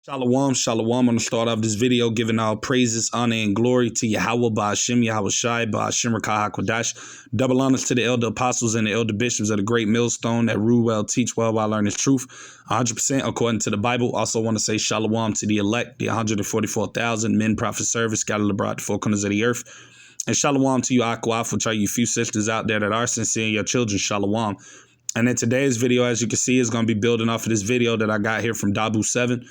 Shalom, shalom. I'm going to start off this video giving all praises, honor, and glory to Yahweh, Ba'ashem, Yahweh Shai, Ba'ashem, Rakah HaKodash. Double honors to the elder apostles and the elder bishops of the great millstone that rule well, teach well, while learning truth, 100% according to the Bible. Also want to say shalom to the elect, the 144,000 men, prophet, service, scattered abroad the four corners of the earth. And shalom to you, Akwaf, which are you few sisters out there that are sincere, your children, shalom. And in today's video, as you can see, is going to be building off of this video that I got here from Dabu 7.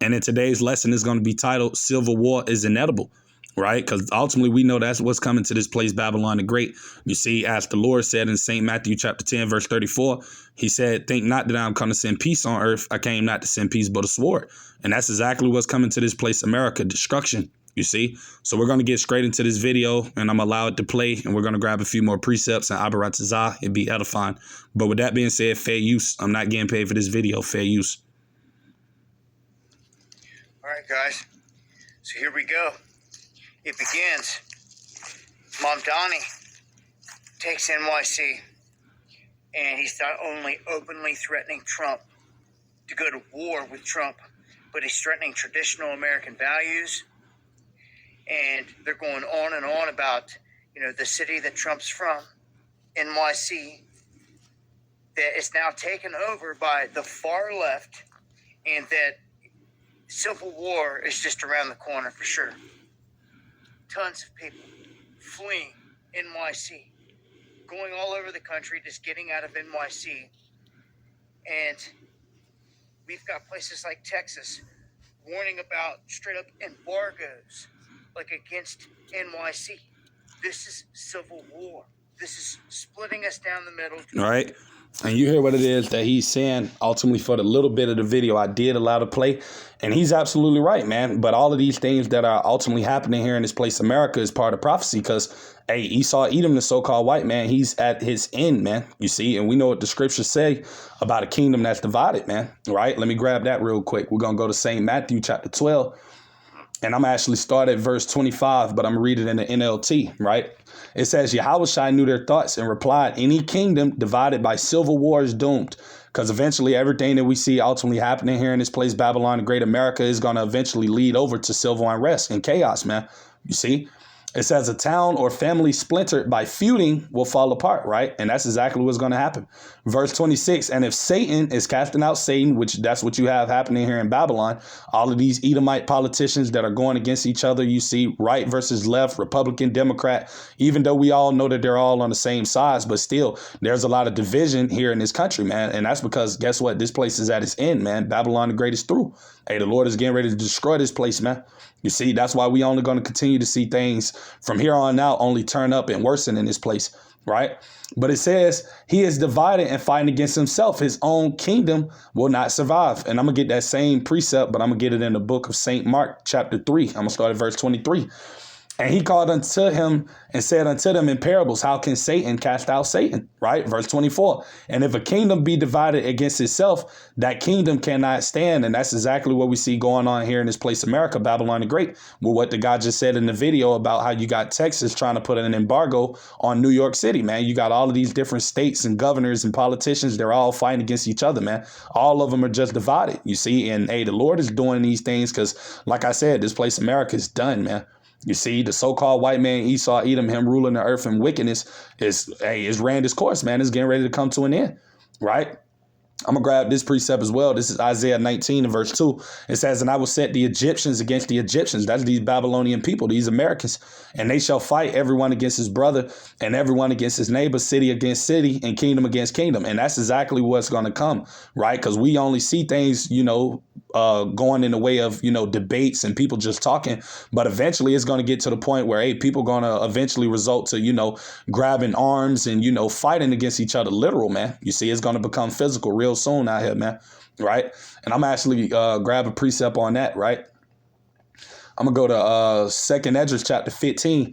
And in today's lesson is going to be titled Civil War is Inevitable, right? Because ultimately we know that's what's coming to this place, Babylon the Great. You see, as the Lord said in St. Matthew chapter 10, verse 34, he said, think not that I'm come to send peace on earth. I came not to send peace, but a sword. And that's exactly what's coming to this place, America, destruction, you see. So we're going to get straight into this video and I'm going to allow it to play. And we're going to grab a few more precepts and Abaratazah. It'd be edifying. But with that being said, fair use. I'm not getting paid for this video. Fair use. All right, guys, so here we go. It begins. Mamdani takes NYC, and he's not only openly threatening Trump to go to war with Trump, but he's threatening traditional American values. And they're going on and on about, the city that Trump's from, NYC, that is now taken over by the far left, and that civil war is just around the corner for sure. Tons of people fleeing NYC, going all over the country, just getting out of NYC. And we've got places like Texas warning about straight up embargoes, like against NYC. This is civil war. This is splitting us down the middle. All right. And you hear what it is that he's saying ultimately for the little bit of the video I did allow to play. And he's absolutely right, man. But all of these things that are ultimately happening here in this place, America, is part of prophecy because, hey, Esau, Edom, the so-called white man, he's at his end, man. You see, and we know what the scriptures say about a kingdom that's divided, man. Right. Let me grab that real quick. We're going to go to St. Matthew chapter 12. And I'm actually start at verse 25, but I'm reading in the NLT, right? It says, Yahweh Shai knew their thoughts and replied, any kingdom divided by civil war is doomed. Because eventually everything that we see ultimately happening here in this place, Babylon, the Great America, is going to eventually lead over to civil unrest and chaos, man. You see? It says a town or family splintered by feuding will fall apart, right? And that's exactly what's going to happen. Verse 26, and if Satan is casting out Satan, which that's what you have happening here in Babylon, all of these Edomite politicians that are going against each other, you see right versus left, Republican, Democrat, even though we all know that they're all on the same sides, but still there's a lot of division here in this country, man. And that's because guess what? This place is at its end, man. Babylon the Great is through. Hey, the Lord is getting ready to destroy this place, man. You see, that's why we only going to continue to see things from here on out only turn up and worsen in this place, right? But it says he is divided and fighting against himself. His own kingdom will not survive. And I'm going to get that same precept, but I'm going to get it in the book of St. Mark, chapter 3. I'm going to start at verse 23. And he called unto him and said unto them in parables, how can Satan cast out Satan? Right? Verse 24. And if a kingdom be divided against itself, that kingdom cannot stand. And that's exactly what we see going on here in this place, America, Babylon the Great. Well, what the guy just said in the video about how you got Texas trying to put an embargo on New York City, man. You got all of these different states and governors and politicians. They're all fighting against each other, man. All of them are just divided, you see. And hey, the Lord is doing these things because, like I said, this place, America, is done, man. You see, the so-called white man, Esau, Edom, him ruling the earth in wickedness is ran his course, man. It's getting ready to come to an end, right? I'm going to grab this precept as well. This is Isaiah 19 and verse 2. It says, and I will set the Egyptians against the Egyptians. That's these Babylonian people, these Americans. And they shall fight everyone against his brother and everyone against his neighbor, city against city and kingdom against kingdom. And that's exactly what's going to come, right? Because we only see things, going in the way of, debates and people just talking. But eventually it's going to get to the point where, hey, people going to eventually result to, grabbing arms and, fighting against each other. Literal, man. You see, it's going to become physical real soon out here, man. Right. And I'm actually grab a precept on that. Right. I'm going to go to 2nd Esdras chapter 15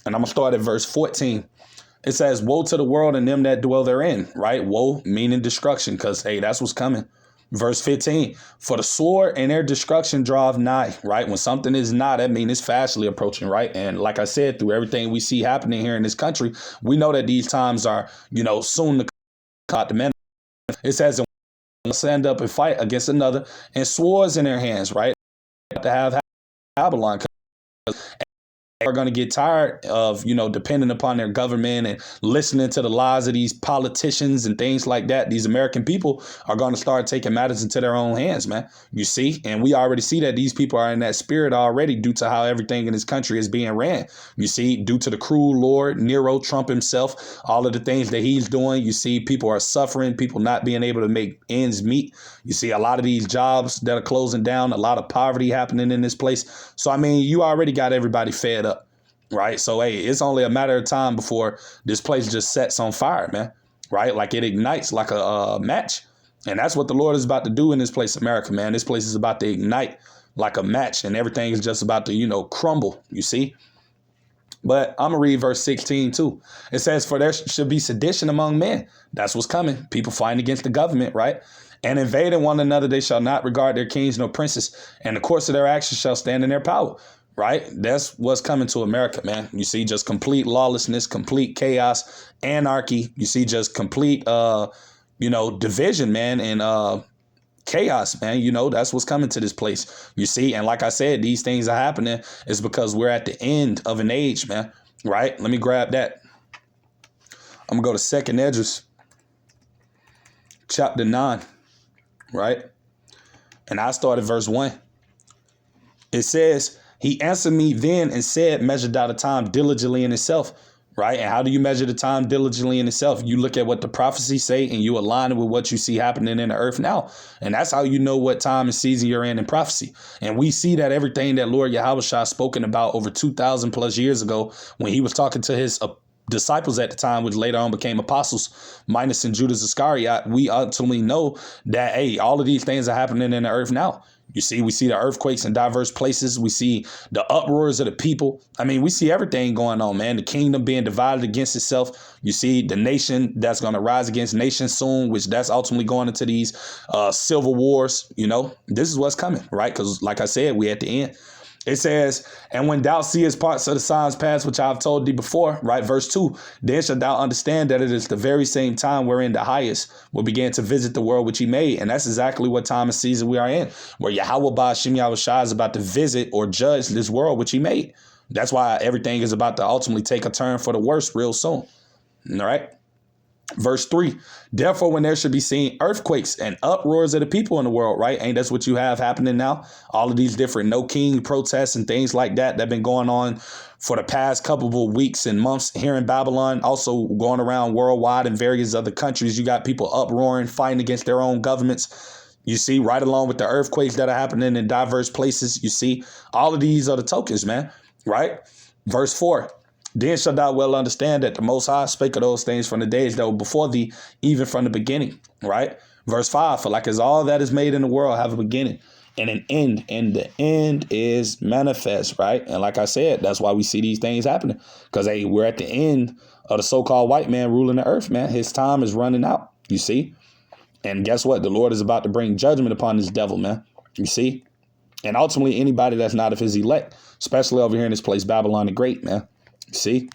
and I'm going to start at verse 14. It says, woe to the world and them that dwell therein. Right. Woe meaning destruction because, hey, that's what's coming. Verse 15, for the sword and their destruction draweth nigh, right? When something is not, that means it's fastly approaching, right? And like I said, through everything we see happening here in this country, we know that these times are, soon to come to men. It says, stand up and fight against another and swords in their hands, right? to have Babylon. Are going to get tired of, depending upon their government and listening to the lies of these politicians and things like that. These American people are going to start taking matters into their own hands, man. You see, and we already see that these people are in that spirit already due to how everything in this country is being ran. You see, due to the cruel Lord, Nero, Trump himself, all of the things that he's doing. You see, people are suffering, people not being able to make ends meet. You see a lot of these jobs that are closing down, a lot of poverty happening in this place. So, I mean, you already got everybody fed up. Right. So, hey, it's only a matter of time before this place just sets on fire, man. Right. Like it ignites like a match. And that's what the Lord is about to do in this place, America, man. This place is about to ignite like a match and everything is just about to, crumble. You see. But I'm going to read verse 16, too. It says, for there should be sedition among men. That's what's coming. People fighting against the government. Right. And invading one another, they shall not regard their kings nor princes. And the course of their actions shall stand in their power. Right. That's what's coming to America, man. You see, just complete lawlessness, complete chaos, anarchy. You see, just complete, division, man, and chaos, man. That's what's coming to this place. You see, and like I said, these things are happening is because we're at the end of an age, man. Right. Let me grab that. I'm gonna go to 2nd Esdras, chapter 9. Right. And I started verse 1. It says, he answered me then and said, measure thou the time diligently in itself. Right. And how do you measure the time diligently in itself? You look at what the prophecies say and you align it with what you see happening in the earth now. And that's how you know what time and season you're in prophecy. And we see that everything that Lord Yahushua spoken about over 2,000 plus years ago when he was talking to his disciples at the time, which later on became apostles, minus in Judas Iscariot, we ultimately know that, hey, all of these things are happening in the earth now. You see, we see the earthquakes in diverse places. We see the uproars of the people. I mean, we see everything going on, man. The kingdom being divided against itself. You see the nation that's going to rise against nation soon, which that's ultimately going into these civil wars. This is what's coming, right? Because like I said, we at the end. It says, and when thou seest parts of the signs past, which I've told thee before, right? Verse 2, then shalt thou understand that it is the very same time wherein the highest will begin to visit the world which he made. And that's exactly what time and season we are in, where Yahweh Ba'ashem Yahushua is about to visit or judge this world which he made. That's why everything is about to ultimately take a turn for the worse real soon. All right. Verse 3, therefore, when there should be seen earthquakes and uproars of the people in the world, right? Ain't that's what you have happening now? All of these different no king protests and things like that that have been going on for the past couple of weeks and months here in Babylon, also going around worldwide in various other countries. You got people uproaring, fighting against their own governments. You see, right along with the earthquakes that are happening in diverse places. You see, all of these are the tokens, man, right? Verse 4. Then shalt thou well understand that the Most High spake of those things from the days that were before thee, even from the beginning, right? Verse 5, for like as all that is made in the world have a beginning and an end, and the end is manifest, right? And like I said, that's why we see these things happening, because, hey, we're at the end of the so-called white man ruling the earth, man. His time is running out, you see? And guess what? The Lord is about to bring judgment upon this devil, man, you see? And ultimately, anybody that's not of his elect, especially over here in this place, Babylon the Great, man. See?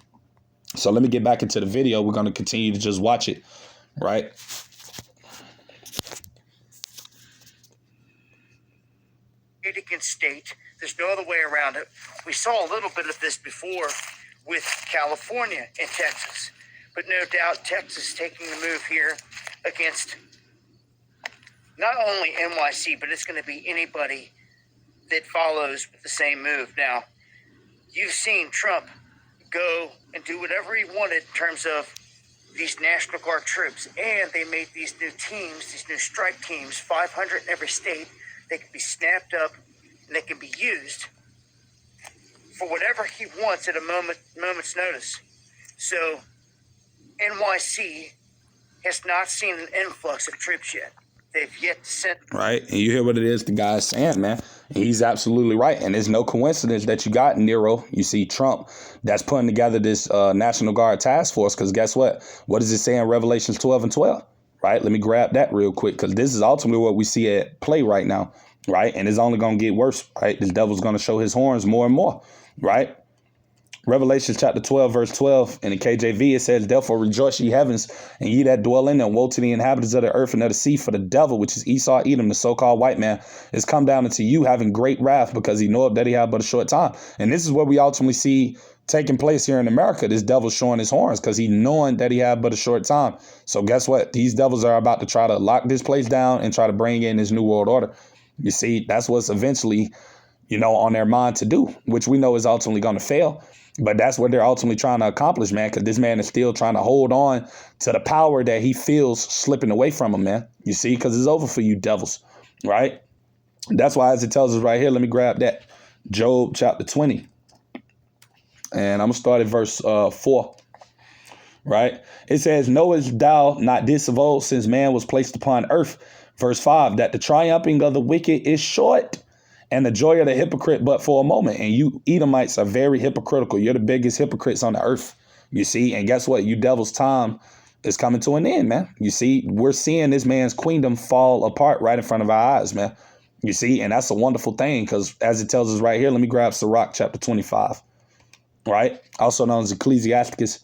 So let me get back into the video. We're going to continue to just watch it, right? Against state. There's no other way around it. We saw a little bit of this before with California and Texas. But no doubt Texas taking the move here against not only NYC, but it's going to be anybody that follows with the same move. Now, you've seen Trump go and do whatever he wanted in terms of these National Guard troops. And they made these new teams, these new strike teams, 500 in every state. They can be snapped up and they can be used for whatever he wants at a moment's notice. So NYC has not seen an influx of troops yet. They've yet to send. Right. And you hear what it is the guy's saying, man. And he's absolutely right. And it's no coincidence that you got Nero. You see Trump that's putting together this National Guard task force. Because guess what? What does it say in Revelations 12 and 12? Right. Let me grab that real quick, because this is ultimately what we see at play right now. Right. And it's only going to get worse. Right. This devil's going to show his horns more and more. Right. Revelation chapter 12, verse 12, in the KJV, it says, therefore rejoice, ye heavens, and ye that dwell in them. Woe to the inhabitants of the earth and of the sea, for the devil, which is Esau, Edom, the so-called white man, is come down unto you, having great wrath, because he knoweth that he have but a short time. And this is what we ultimately see taking place here in America. This devil showing his horns, because he knowing that he have but a short time. So guess what? These devils are about to try to lock this place down and try to bring in this new world order. You see, that's what's eventually, on their mind to do, which we know is ultimately going to fail. But that's what they're ultimately trying to accomplish, man, because this man is still trying to hold on to the power that he feels slipping away from him, man. You see, because it's over for you devils, right? That's why, as it tells us right here, let me grab that. Job chapter 20. And I'm going to start at verse 4, right? It says, knowest thou not this of old, since man was placed upon earth? Verse 5, that the triumphing of the wicked is short, and the joy of the hypocrite but for a moment. And you Edomites are very hypocritical. You're the biggest hypocrites on the earth, you see. And guess what? You devil's time is coming to an end, man. You see, we're seeing this man's kingdom fall apart right in front of our eyes, man. You see, and that's a wonderful thing, because as it tells us right here, let me grab Sirach chapter 25, right? Also known as Ecclesiasticus.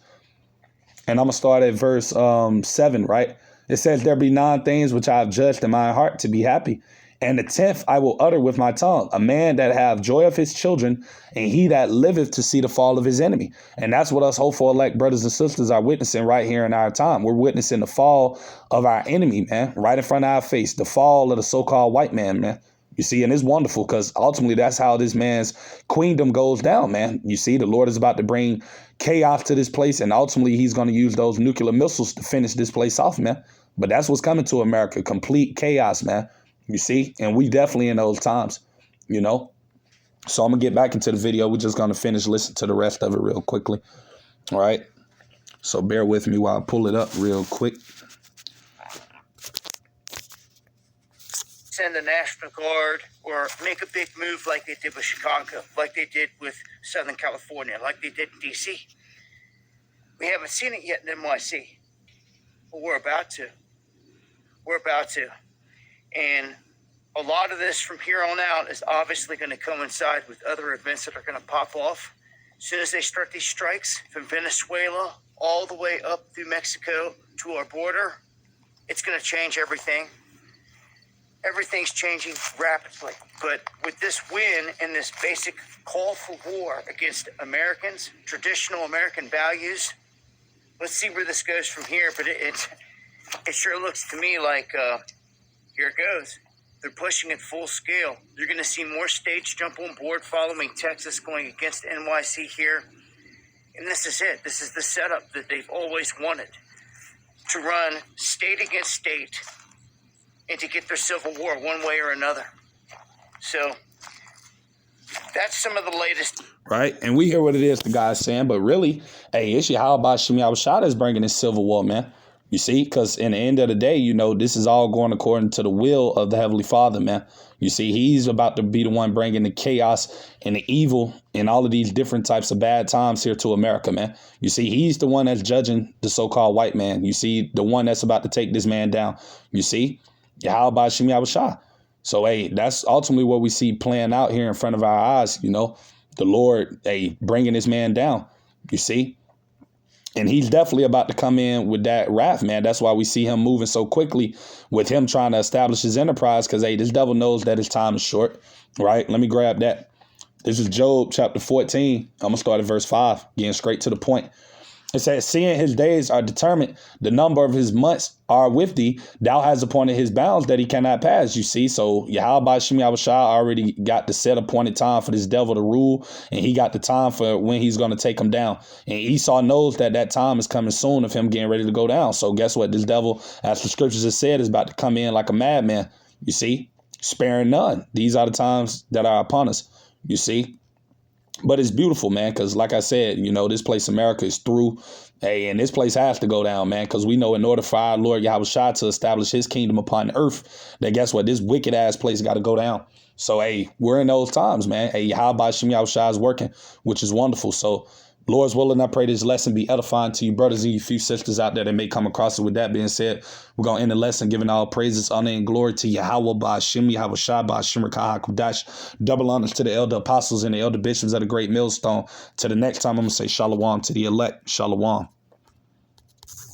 And I'm going to start at verse 7, right? It says, there be 9 things which I have judged in my heart to be happy, and the 10th I will utter with my tongue, a man that have joy of his children, and he that liveth to see the fall of his enemy. And that's what us hopeful elect brothers and sisters are witnessing right here in our time. We're witnessing the fall of our enemy, man, right in front of our face, the fall of the so-called white man, man. You see, and it's wonderful, because ultimately that's how this man's queendom goes down, man. You see, the Lord is about to bring chaos to this place, and ultimately he's going to use those nuclear missiles to finish this place off, man. But that's what's coming to America, complete chaos, man. You see, and we definitely in those times, So I'm going to get back into the video. We're just going to finish listening to the rest of it real quickly. All right. So bear with me while I pull it up real quick. Send the National Guard or make a big move like they did with Chicago, like they did with Southern California, like they did in D.C. We haven't seen it yet in NYC, but we're about to. We're about to. And a lot of this from here on out is obviously going to coincide with other events that are going to pop off. As soon as they start these strikes from Venezuela all the way up through Mexico to our border, it's going to change everything. Everything's changing rapidly. But with this win and this basic call for war against Americans, traditional American values, let's see where this goes from here. But it sure looks to me like here it goes. They're pushing it full scale. You're going to see more states jump on board following Texas going against NYC here. And this is it. This is the setup that they've always wanted, to run state against state and to get their civil war one way or another. So that's some of the latest. Right. And we hear what it is the guy's saying. But really, hey, it's Yahweh Shem Yahushua is bringing this civil war, man. You see, because in the end of the day, this is all going according to the will of the Heavenly Father, man. You see, he's about to be the one bringing the chaos and the evil and all of these different types of bad times here to America, man. You see, he's the one that's judging the so-called white man. You see, the one that's about to take this man down. You see, Yahweh Shem Yahushua. So, hey, that's ultimately what we see playing out here in front of our eyes, the Lord, hey, bringing this man down, you see. And he's definitely about to come in with that wrath, man. That's why we see him moving so quickly with him trying to establish his enterprise, because, hey, this devil knows that his time is short, right? Let me grab that. This is Job chapter 14. I'm going to start at verse 5, getting straight to the point. It says, seeing his days are determined, the number of his months are with thee. Thou hast appointed his bounds that he cannot pass. You see, so Yahweh Shem Yahushua already got the set appointed time for this devil to rule, and he got the time for when he's going to take him down. And Esau knows that that time is coming soon of him getting ready to go down. So guess what? This devil, as the scriptures have said, is about to come in like a madman. You see, sparing none. These are the times that are upon us. You see. But it's beautiful, man, because like I said, this place, America, is through. Hey, and this place has to go down, man, because we know in order for our Lord Yahushua to establish his kingdom upon earth, that guess what? This wicked ass place got to go down. So, hey, we're in those times, man. Hey, Yahweh Shem Yahushua is working, which is wonderful. So Lord's willing, I pray this lesson be edifying to you brothers and you few sisters out there that may come across it. With that being said, we're going to end the lesson giving all praises, honor, and glory to Yahweh, Ba'ashim, Yahweh Shai, Ba'ashim, Rakaha, Kudash. Double honors to the elder apostles and the elder bishops of the great millstone. To the next time, I'm going to say shalom to the elect. Shalom.